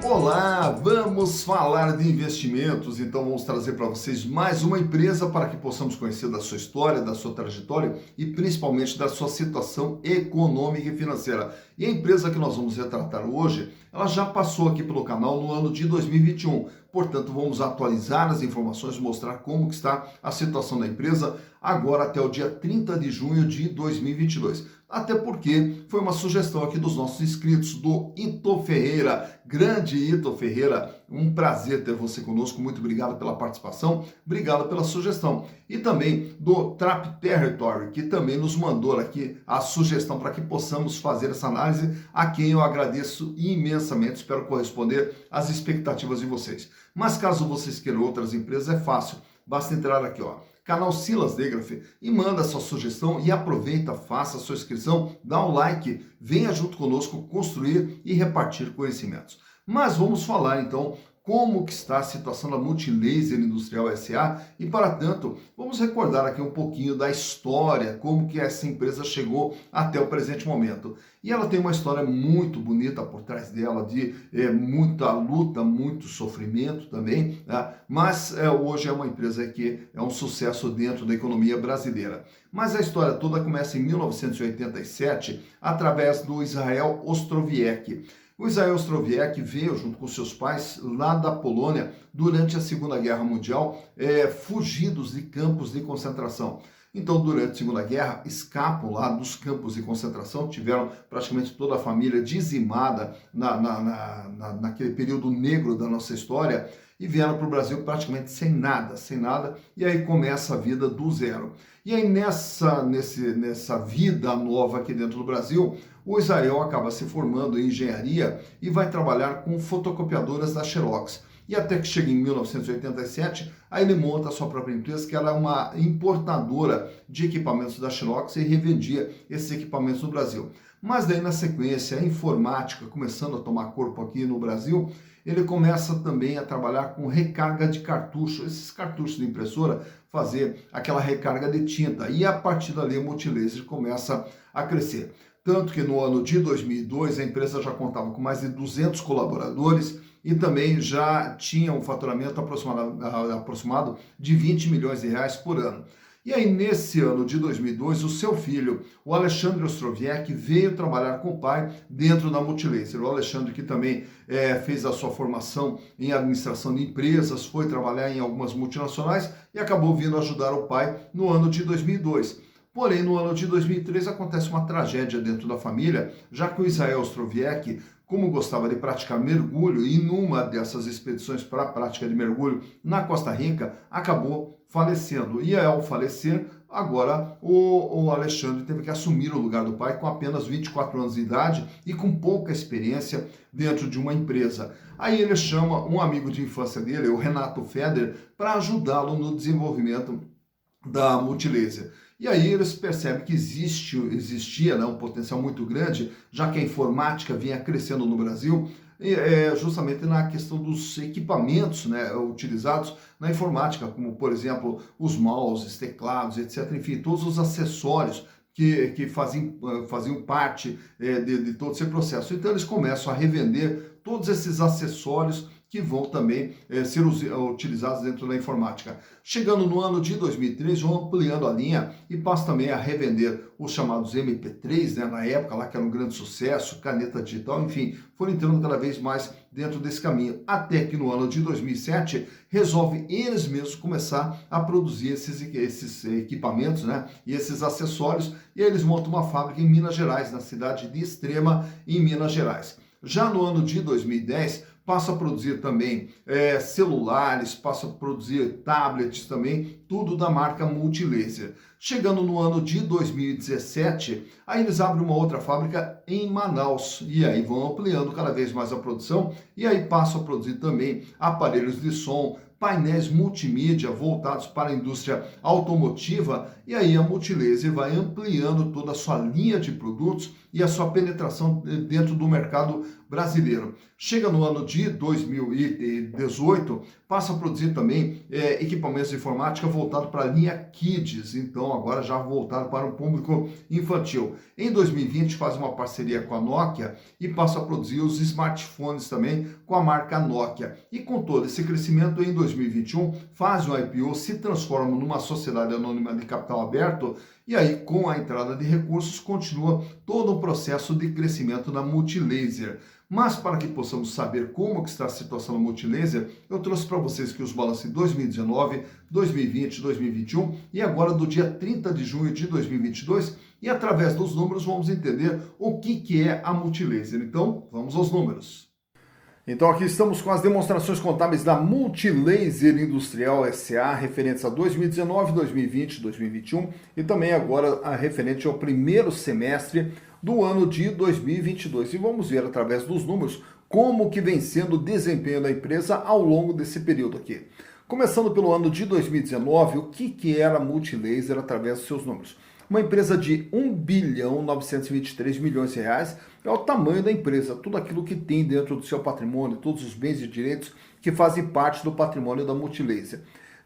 Olá, vamos falar de investimentos, então vamos trazer para vocês mais uma empresa para que possamos conhecer da sua história, da sua trajetória e principalmente da sua situação econômica e financeira. E a empresa que nós vamos retratar hoje, ela já passou aqui pelo canal no ano de 2021, portanto vamos atualizar as informações, mostrar como que está a situação da empresa agora até o dia 30 de junho de 2022. Até porque foi uma sugestão aqui dos nossos inscritos, do Ito Ferreira. Grande Ito Ferreira, um prazer ter você conosco, muito obrigado pela participação, obrigado pela sugestão. E também do Trap Territory, que também nos mandou aqui a sugestão para que possamos fazer essa análise, a quem eu agradeço imensamente, espero corresponder às expectativas de vocês. Mas caso vocês queiram outras empresas, é fácil, basta entrar aqui, ó, canal Silas Degraf, e manda sua sugestão e aproveita, faça a sua inscrição, dá um like, venha junto conosco construir e repartir conhecimentos. Mas vamos falar então como que está a situação da Multilaser Industrial S.A. e para tanto vamos recordar aqui um pouquinho da história, como que essa empresa chegou até o presente momento. E ela tem uma história muito bonita por trás dela, de muita luta, muito sofrimento também, né? Mas hoje é uma empresa que é um sucesso dentro da economia brasileira. Mas a história toda começa em 1987, através do Israel Ostrowiecki. O Israel Ostrowiecki veio junto com seus pais lá da Polônia durante a Segunda Guerra Mundial, fugidos de campos de concentração. Então, durante a Segunda Guerra, escapam lá dos campos de concentração, tiveram praticamente toda a família dizimada naquele período negro da nossa história e vieram para o Brasil praticamente sem nada, e aí começa a vida do zero. E aí nessa vida nova aqui dentro do Brasil, o Israel acaba se formando em engenharia e vai trabalhar com fotocopiadoras da Xerox. E até que chega em 1987, aí ele monta a sua própria empresa, que era uma importadora de equipamentos da Xerox e revendia esses equipamentos no Brasil. Mas daí na sequência, a informática começando a tomar corpo aqui no Brasil, ele começa também a trabalhar com recarga de cartucho, esses cartuchos de impressora, fazer aquela recarga de tinta. E a partir dali a Multilaser começa a crescer. Tanto que no ano de 2002 a empresa já contava com mais de 200 colaboradores e também já tinha um faturamento aproximado de 20 milhões de reais por ano. E aí, nesse ano de 2002, o seu filho, o Alexandre Ostrowiecki, veio trabalhar com o pai dentro da Multilaser. O Alexandre, que também fez a sua formação em administração de empresas, foi trabalhar em algumas multinacionais e acabou vindo ajudar o pai no ano de 2002. Porém, no ano de 2003 acontece uma tragédia dentro da família, já que o Israel Ostrowiecki, como gostava de praticar mergulho, e numa dessas expedições para a prática de mergulho na Costa Rica, acabou falecendo. E ao falecer, agora o Alexandre teve que assumir o lugar do pai com apenas 24 anos de idade e com pouca experiência dentro de uma empresa. Aí ele chama um amigo de infância dele, o Renato Feder, para ajudá-lo no desenvolvimento da Multilaser. E aí eles percebem que existia, né, um potencial muito grande, já que a informática vinha crescendo no Brasil, justamente na questão dos equipamentos, né, utilizados na informática, como, por exemplo, os mouses, teclados, etc. Enfim, todos os acessórios que faziam parte de todo esse processo. Então eles começam a revender todos esses acessórios que vão também ser utilizados dentro da informática. Chegando no ano de 2003, vão ampliando a linha e passam também a revender os chamados MP3, né, na época lá que era um grande sucesso, caneta digital, enfim, foram entrando cada vez mais dentro desse caminho, até que no ano de 2007 resolvem eles mesmos começar a produzir esses equipamentos, né, e esses acessórios, e aí eles montam uma fábrica em Minas Gerais, na cidade de Extrema, em Minas Gerais. Já no ano de 2010, passa a produzir também celulares, passa a produzir tablets também, tudo da marca Multilaser. Chegando no ano de 2017, aí eles abrem uma outra fábrica em Manaus e aí vão ampliando cada vez mais a produção e aí passam a produzir também aparelhos de som, painéis multimídia voltados para a indústria automotiva, e aí a Multilaser vai ampliando toda a sua linha de produtos e a sua penetração dentro do mercado brasileiro. Chega no ano de 2018, passa a produzir também equipamentos de informática voltados para a linha Kids, então agora já voltado para o público infantil. Em 2020 faz uma parceria com a Nokia e passa a produzir os smartphones também com a marca Nokia. E com todo esse crescimento, em 2021 faz um IPO, se transforma numa sociedade anônima de capital aberto, e aí com a entrada de recursos continua todo o processo de crescimento da Multilaser. Mas para que possamos saber como que está a situação da Multilaser, eu trouxe para vocês aqui os balanços de 2019, 2020, 2021 e agora do dia 30 de junho de 2022, e através dos números vamos entender o que é a Multilaser. Então, vamos aos números. Então aqui estamos com as demonstrações contábeis da Multilaser Industrial S.A. referentes a 2019, 2020, 2021 e também agora a referente ao primeiro semestre do ano de 2022. E vamos ver através dos números como que vem sendo o desempenho da empresa ao longo desse período aqui. Começando pelo ano de 2019, o que era a Multilaser através dos seus números? Uma empresa de 1.923 bilhões de reais é o tamanho da empresa, tudo aquilo que tem dentro do seu patrimônio, todos os bens e direitos que fazem parte do patrimônio da Multilaser.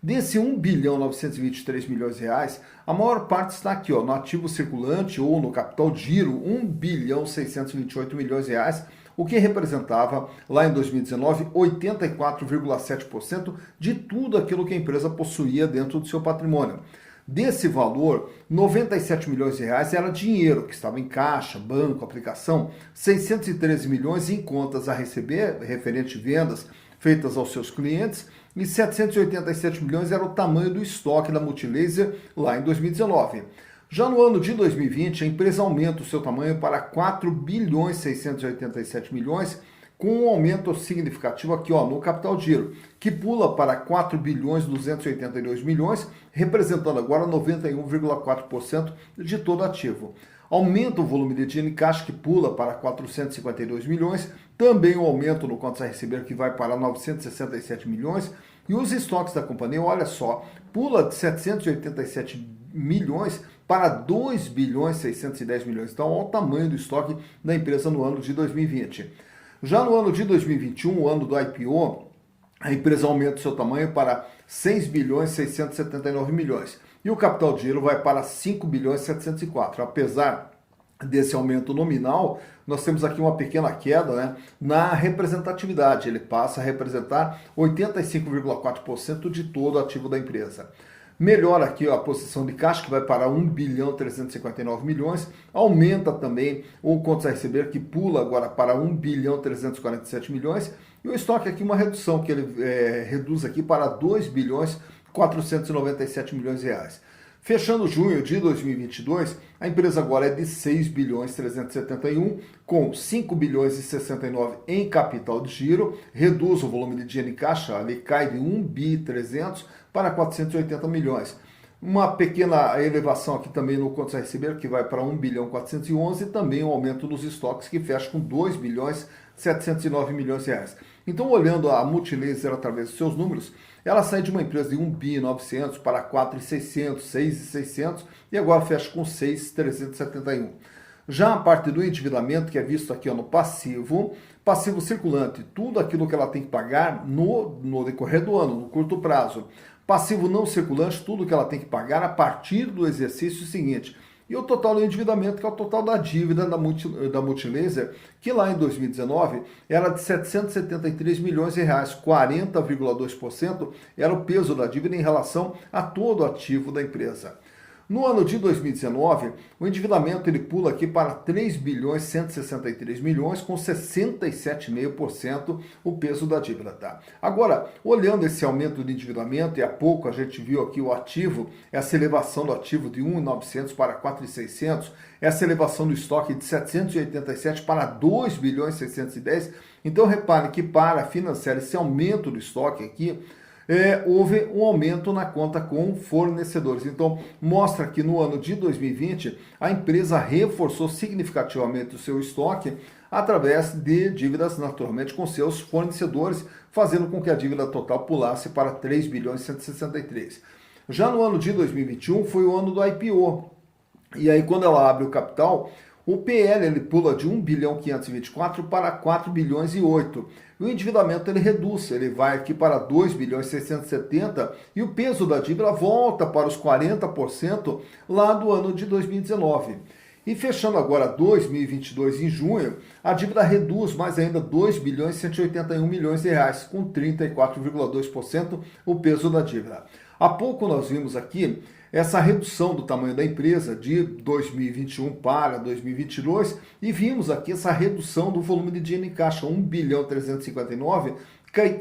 Desse 1.923 bilhões de reais, a maior parte está aqui, no ativo circulante ou no capital de giro, 1.628 bilhões de reais, o que representava lá em 2019 84,7% de tudo aquilo que a empresa possuía dentro do seu patrimônio. Desse valor, 97 milhões de reais era dinheiro que estava em caixa, banco, aplicação, 613 milhões em contas a receber, referente vendas feitas aos seus clientes, e 787 milhões era o tamanho do estoque da Multilaser lá em 2019. Já no ano de 2020, a empresa aumenta o seu tamanho para 4 bilhões 687 milhões, com um aumento significativo aqui no capital de giro, que pula para 4 bilhões 282 milhões, representando agora 91,4% de todo ativo. Aumenta o volume de dinheiro em caixa, que pula para 452 milhões, também um aumento no contas a receber, que vai para 967 milhões, e os estoques da companhia, olha só, pula de 787 milhões para 2 bilhões 610 milhões. Então, olha o tamanho do estoque da empresa no ano de 2020. Já no ano de 2021, o ano do IPO, a empresa aumenta o seu tamanho para 6 bilhões 679 milhões. E o capital de giro vai para 5 bilhões 704. Apesar desse aumento nominal, nós temos aqui uma pequena queda, na representatividade. Ele passa a representar 85,4% de todo o ativo da empresa. Melhora aqui a posição de caixa, que vai para 1 bilhão 359 milhões. Aumenta também o contas a receber, que pula agora para 1 bilhão 347 milhões. E o estoque aqui, uma redução, que ele reduz aqui para 2 bilhões 497 milhões de reais. Fechando junho de 2022, a empresa agora é de 6 bilhões 371, com 5 bilhões e 69 em capital de giro, reduz o volume de dinheiro em caixa, ele cai de 1 bi 300 para 480 milhões. Uma pequena elevação aqui também no contas a receber, que vai para 1 bilhão 411, e também um aumento nos estoques, que fecha com 2 bilhões 709 milhões de reais. Então, olhando a Multilaser através dos seus números, ela sai de uma empresa de 1 bi 900 para 4,600, 6,600 e agora fecha com 6,371. Já a parte do endividamento, que é visto aqui no passivo circulante, tudo aquilo que ela tem que pagar no decorrer do ano, no curto prazo. Passivo não circulante, tudo que ela tem que pagar a partir do exercício seguinte. E o total do endividamento, que é o total da dívida da Multilaser, que lá em 2019 era de 773 milhões de reais, 40,2% era o peso da dívida em relação a todo o ativo da empresa. No ano de 2019, o endividamento ele pula aqui para 3 bilhões 163 milhões, com 67,5% o peso da dívida. Tá? Agora, olhando esse aumento de endividamento, e há pouco a gente viu aqui o ativo, essa elevação do ativo de 1,900 para 4,600, essa elevação do estoque de 787 para 2 bilhões 610. Então, repare que para financiar esse aumento do estoque aqui, houve um aumento na conta com fornecedores. Então, mostra que no ano de 2020, a empresa reforçou significativamente o seu estoque através de dívidas, naturalmente, com seus fornecedores, fazendo com que a dívida total pulasse para 3 bilhões e 163. Já no ano de 2021, foi o ano do IPO. E aí, quando ela abre o capital, o PL ele pula de 1 bilhão 524 para 4 bilhões e 8. E o endividamento ele reduz, ele vai aqui para 2 bilhões 670 e o peso da dívida volta para os 40% lá do ano de 2019. E fechando agora 2022 em junho, a dívida reduz mais ainda 2 bilhões 181 milhões de reais, com 34,2% o peso da dívida. Há pouco nós vimos aqui essa redução do tamanho da empresa de 2021 para 2022 e vimos aqui essa redução do volume de dinheiro em caixa, 1 bilhão 359,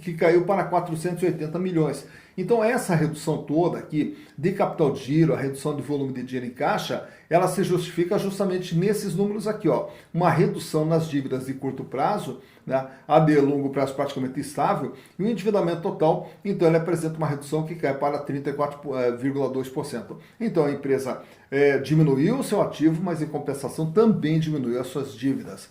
que caiu para 480 milhões. Então essa redução toda aqui de capital de giro, a redução de volume de dinheiro em caixa, ela se justifica justamente nesses números aqui, ó. Uma redução nas dívidas de curto prazo, né? A de longo prazo praticamente estável, e o endividamento total, então ele apresenta uma redução que cai para 34,2%. Então a empresa diminuiu o seu ativo, mas em compensação também diminuiu as suas dívidas.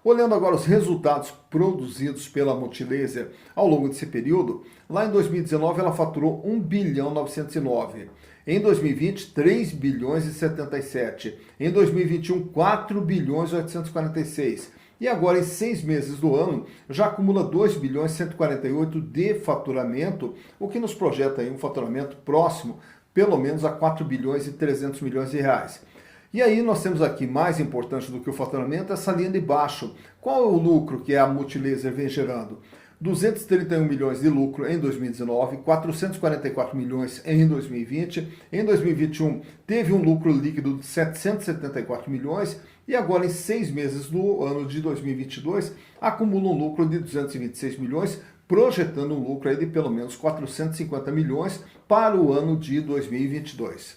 Olhando agora os resultados produzidos pela Multilaser ao longo desse período, lá em 2019 ela faturou 1 bilhão 909. Em 2020, 3 bilhões e 77. Em 2021, 4 bilhões e 846. E agora, em 6 meses do ano, já acumula 2 bilhões e 148 de faturamento, o que nos projeta aí um faturamento próximo, pelo menos, a 4 bilhões e 300 milhões de reais. E aí nós temos aqui, mais importante do que o faturamento, essa linha de baixo. Qual é o lucro que a Multilaser vem gerando? 231 milhões de lucro em 2019, 444 milhões em 2020, em 2021 teve um lucro líquido de 774 milhões e agora em 6 meses do ano de 2022 acumula um lucro de 226 milhões, projetando um lucro aí de pelo menos 450 milhões para o ano de 2022.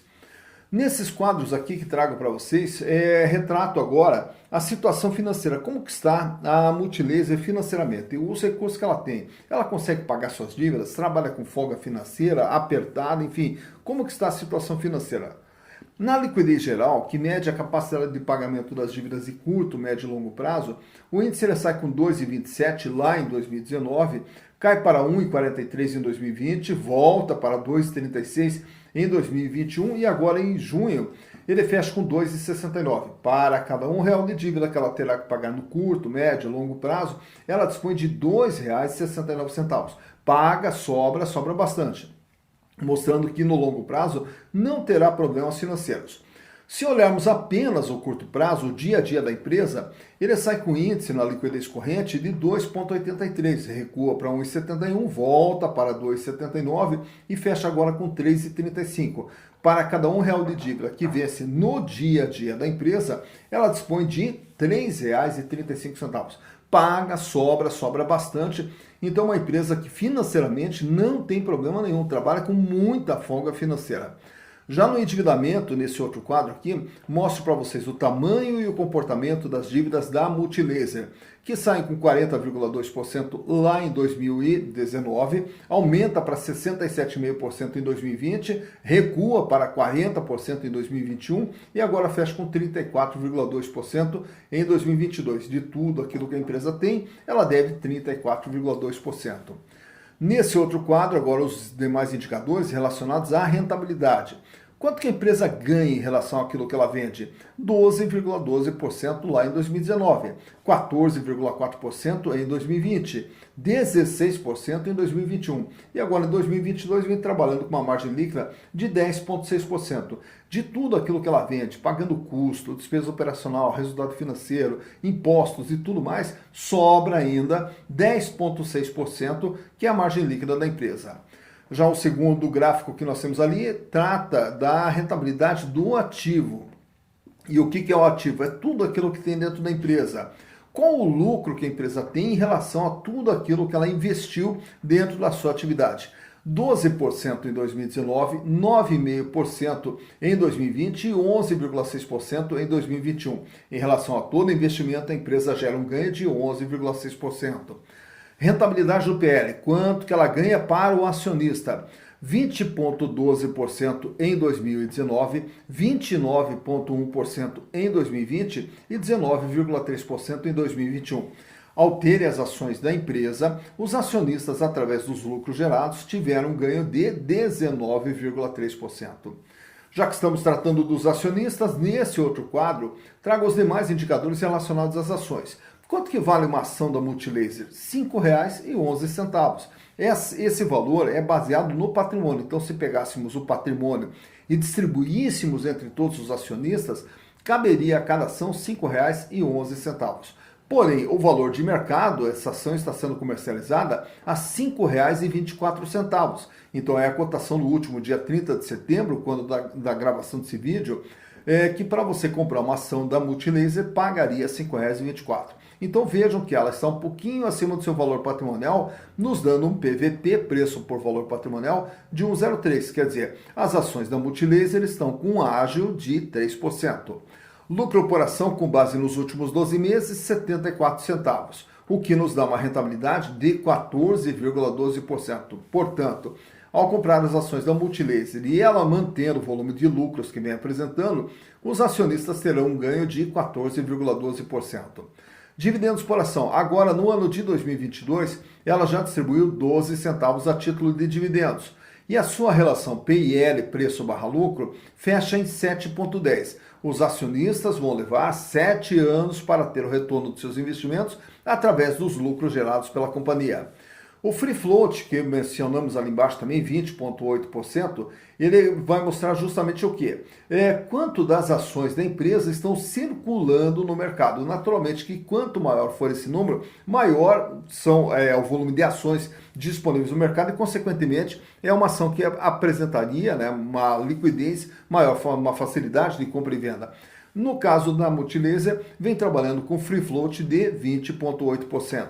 Nesses quadros aqui que trago para vocês, retrato agora a situação financeira, como que está a Multilaser financeiramente, e os recursos que ela tem. Ela consegue pagar suas dívidas, trabalha com folga financeira, apertada, enfim, como que está a situação financeira? Na liquidez geral, que mede a capacidade de pagamento das dívidas de curto, médio e longo prazo, o índice ele sai com 2,27 lá em 2019, cai para 1,43 em 2020, volta para 2,36 em 2021 e agora em junho ele fecha com 2,69. Para cada R$1 de dívida que ela terá que pagar no curto, médio e longo prazo, ela dispõe de R$ 2,69. Paga, sobra bastante, mostrando que no longo prazo não terá problemas financeiros. Se olharmos apenas o curto prazo, o dia a dia da empresa, ele sai com índice na liquidez corrente de 2,83, recua para 1,71, volta para 2,79 e fecha agora com 3,35. Para cada R$1 de dívida que vence no dia a dia da empresa, ela dispõe de R$ 3,35. Paga, sobra bastante. Então, uma empresa que financeiramente não tem problema nenhum, trabalha com muita folga financeira. Já no endividamento, nesse outro quadro aqui, mostro para vocês o tamanho e o comportamento das dívidas da Multilaser, que saem com 40,2% lá em 2019, aumenta para 67,5% em 2020, recua para 40% em 2021 e agora fecha com 34,2% em 2022. De tudo aquilo que a empresa tem, ela deve 34,2%. Nesse outro quadro, agora os demais indicadores relacionados à rentabilidade. Quanto que a empresa ganha em relação àquilo que ela vende? 12,12% lá em 2019, 14,4% em 2020, 16% em 2021. E agora em 2022 vem trabalhando com uma margem líquida de 10,6%. De tudo aquilo que ela vende, pagando custo, despesa operacional, resultado financeiro, impostos e tudo mais, sobra ainda 10,6%, que é a margem líquida da empresa. Já o segundo gráfico que nós temos ali trata da rentabilidade do ativo. E o que é o ativo? É tudo aquilo que tem dentro da empresa. Qual o lucro que a empresa tem em relação a tudo aquilo que ela investiu dentro da sua atividade? 12% em 2019, 9,5% em 2020 e 11,6% em 2021. Em relação a todo investimento, a empresa gera um ganho de 11,6%. Rentabilidade do PL, quanto que ela ganha para o acionista? 20,12% em 2019, 29,1% em 2020 e 19,3% em 2021. Ao terem as ações da empresa, os acionistas, através dos lucros gerados, tiveram um ganho de 19,3%. Já que estamos tratando dos acionistas, nesse outro quadro, trago os demais indicadores relacionados às ações. Quanto que vale uma ação da Multilaser? R$ 5,11. Esse valor é baseado no patrimônio. Então, se pegássemos o patrimônio e distribuíssemos entre todos os acionistas, caberia a cada ação R$ 5,11. Porém, o valor de mercado, essa ação está sendo comercializada a R$ 5,24. Então, é a cotação no último dia 30 de setembro, quando da gravação desse vídeo, que para você comprar uma ação da Multilaser, pagaria R$ 5,24. Então vejam que ela está um pouquinho acima do seu valor patrimonial, nos dando um PVP, preço por valor patrimonial, de 1,03. Quer dizer, as ações da Multilaser estão com um ágio de 3%. Lucro por ação com base nos últimos 12 meses, 74 centavos, o que nos dá uma rentabilidade de 14,12%. Portanto, ao comprar as ações da Multilaser e ela mantendo o volume de lucros que vem apresentando, os acionistas terão um ganho de 14,12%. Dividendos por ação. Agora, no ano de 2022, ela já distribuiu 12 centavos a título de dividendos. E a sua relação PIL, preço/lucro, fecha em 7,10. Os acionistas vão levar 7 anos para ter o retorno dos seus investimentos através dos lucros gerados pela companhia. O free float, que mencionamos ali embaixo também, 20,8%, ele vai mostrar justamente o quê? Quanto das ações da empresa estão circulando no mercado. Naturalmente que quanto maior for esse número, maior são o volume de ações disponíveis no mercado e, consequentemente, é uma ação que apresentaria, né, uma liquidez maior, uma facilidade de compra e venda. No caso da Multilaser, vem trabalhando com free float de 20,8%.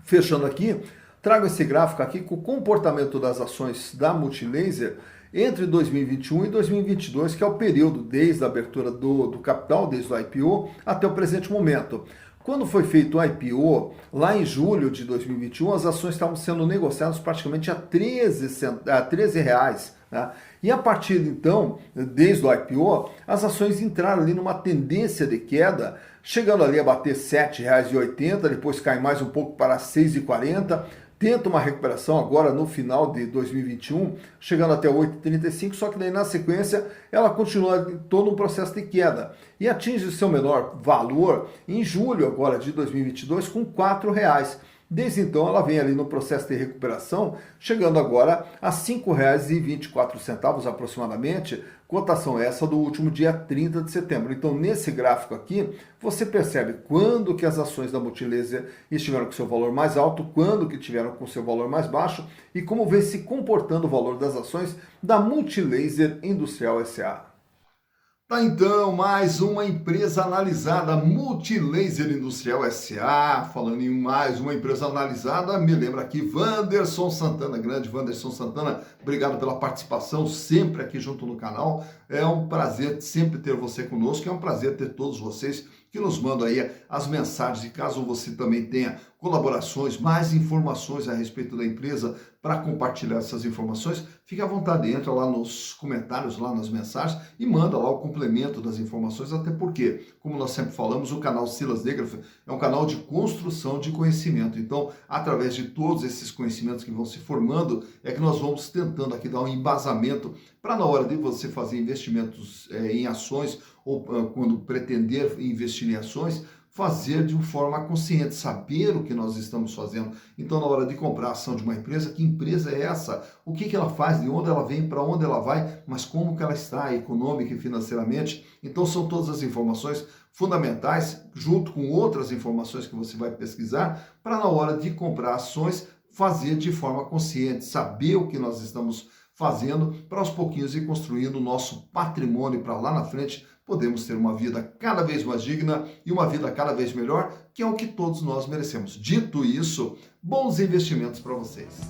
Fechando aqui, trago esse gráfico aqui com o comportamento das ações da Multilaser entre 2021 e 2022, que é o período desde a abertura do capital, desde o IPO, até o presente momento. Quando foi feito o IPO, lá em julho de 2021, as ações estavam sendo negociadas praticamente a 13 reais. Né? E a partir de então, desde o IPO, as ações entraram ali numa tendência de queda, chegando ali a bater R$ 7,80, depois cai mais um pouco para R$ 6,40, tenta uma recuperação agora no final de 2021, chegando até 8,35, só que daí na sequência ela continua todo um processo de queda e atinge o seu menor valor em julho agora de 2022 com R$ 4,00. Desde então ela vem ali no processo de recuperação, chegando agora a R$ 5,24 aproximadamente, cotação essa do último dia 30 de setembro. Então nesse gráfico aqui, você percebe quando que as ações da Multilaser estiveram com seu valor mais alto, quando que tiveram com seu valor mais baixo e como vem se comportando o valor das ações da Multilaser Industrial S.A. Tá então, mais uma empresa analisada, Multilaser Industrial S.A. Falando em mais uma empresa analisada, me lembra aqui Wanderson Santana, grande Wanderson Santana, obrigado pela participação sempre aqui junto no canal. É um prazer sempre ter você conosco, é um prazer ter todos vocês que nos mandam aí as mensagens. E caso você também tenha colaborações, mais informações a respeito da empresa para compartilhar essas informações, fique à vontade, entra lá nos comentários, lá nas mensagens e manda lá o complemento das informações, até porque, como nós sempre falamos, o canal Silas Degraf é um canal de construção de conhecimento. Então, através de todos esses conhecimentos que vão se formando, é que nós vamos tentando aqui dar um embasamento para na hora de você fazer investimentos em ações ou quando pretender investir em ações, fazer de uma forma consciente, saber o que nós estamos fazendo. Então, na hora de comprar a ação de uma empresa, que empresa é essa? O que ela faz? De onde ela vem? Para onde ela vai? Mas como que ela está econômica e financeiramente? Então, são todas as informações fundamentais, junto com outras informações que você vai pesquisar, para na hora de comprar ações, fazer de forma consciente, saber o que nós estamos fazendo, para aos pouquinhos ir construindo o nosso patrimônio para lá na frente podemos ter uma vida cada vez mais digna e uma vida cada vez melhor, que é o que todos nós merecemos. Dito isso, bons investimentos para vocês.